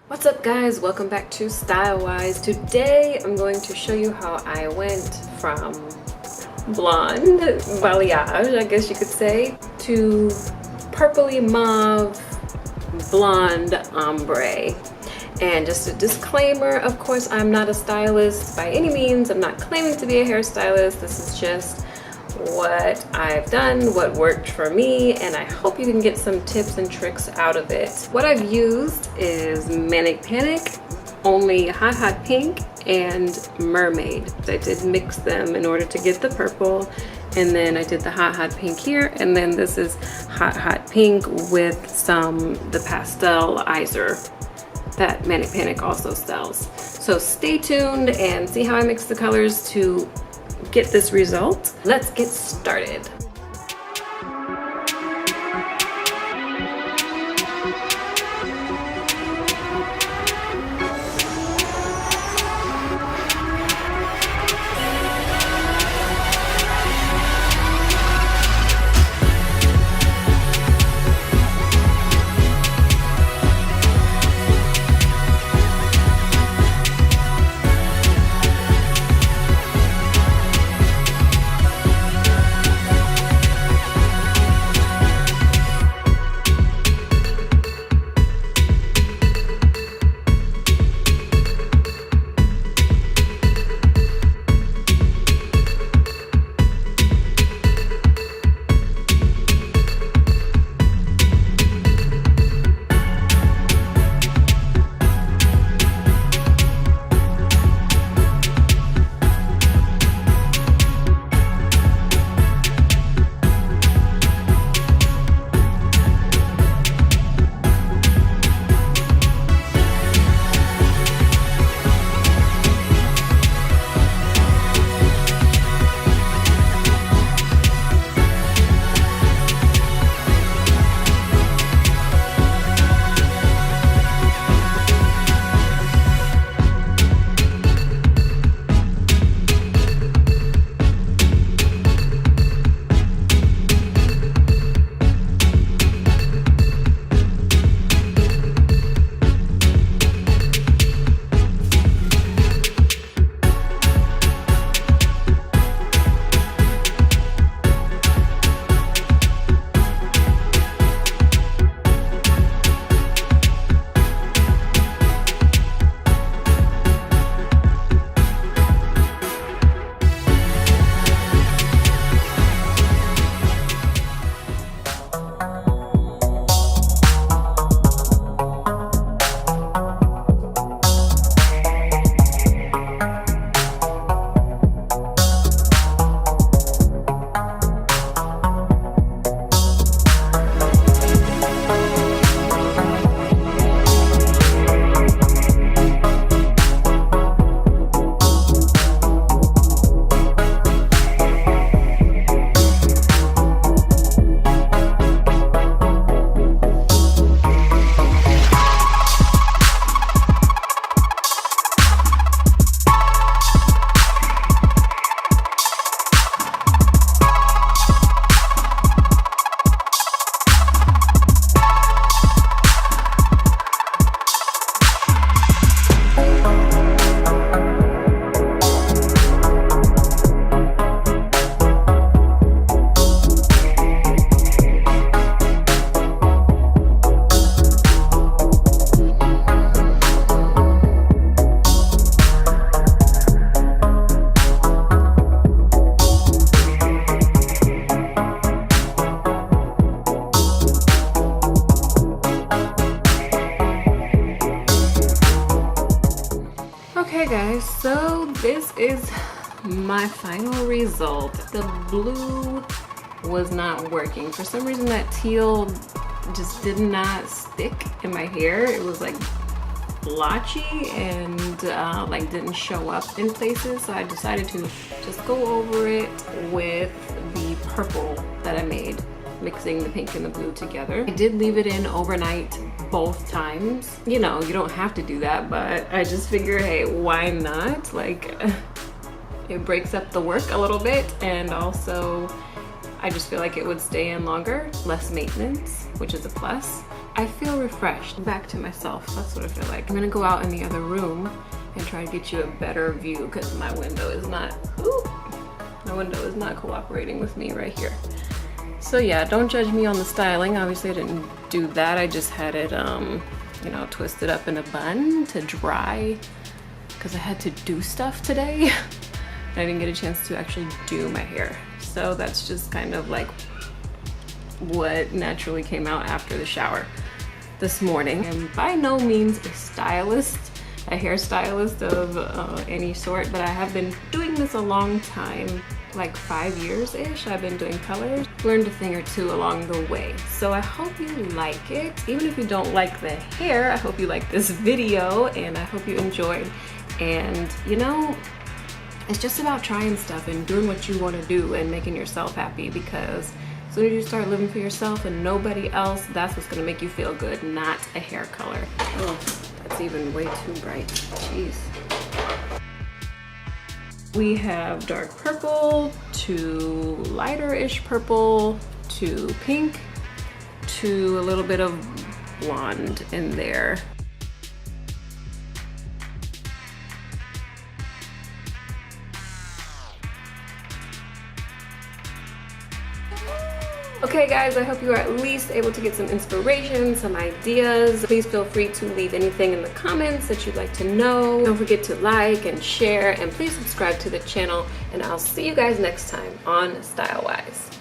What's up guys, welcome back to Stylewise. Today I'm going to show you how I went from blonde balayage, I guess you could say, to purpley mauve blonde ombre. And just a disclaimer, of course I'm not a stylist by any means. I'm not claiming to be a hairstylist. This is just what I've done, what worked for me, and I hope you can get some tips and tricks out of it. What I've used is Manic, only hot pink, and Mermaid. I did mix them in order to get the purple, and then I did the hot pink here, and then this is hot pink with the pastelizer that Manic also sells. So stay tuned and see how I mix the colors to get this result. Let's get started. Okay guys, so this is my final result. The blue was not working. For some reason that teal just did not stick in my hair. It was like blotchy and like didn't show up in places, so I decided to just go over it with the purple that I made, mixing the pink and the blue together. I did leave it in overnight both times. You know, you don't have to do that, but I just figure, hey, why not? Like, it breaks up the work a little bit, and also I just feel like it would stay in longer, less maintenance, which is a plus. I feel refreshed, back to myself. That's what I feel like. I'm gonna go out in the other room and try to get you a better view because my window is not, my window is not cooperating with me right here. So yeah, don't judge me on the styling. Obviously I didn't do that. I just had it, you know, twisted up in a bun to dry because I had to do stuff today. I didn't get a chance to actually do my hair. So that's just kind of like what naturally came out after the shower this morning. I'm by no means a stylist, a hairstylist of any sort, but I have been doing this a long time, like 5 years-ish. I've been doing colors, learned a thing or two along the way. So I hope you like it. Even if you don't like the hair, I hope you like this video and I hope you enjoyed. And you know, it's just about trying stuff and doing what you want to do and making yourself happy, because as soon as you start living for yourself and nobody else, that's what's going to make you feel good, not a hair color. Oh, that's even way too bright. Jeez. We have dark purple to lighter-ish purple to pink to a little bit of blonde in there. Okay guys, I hope you are at least able to get some inspiration, some ideas. Please feel free to leave anything in the comments that you'd like to know. Don't forget to like and share, and please subscribe to the channel, and I'll see you guys next time on Style Wise.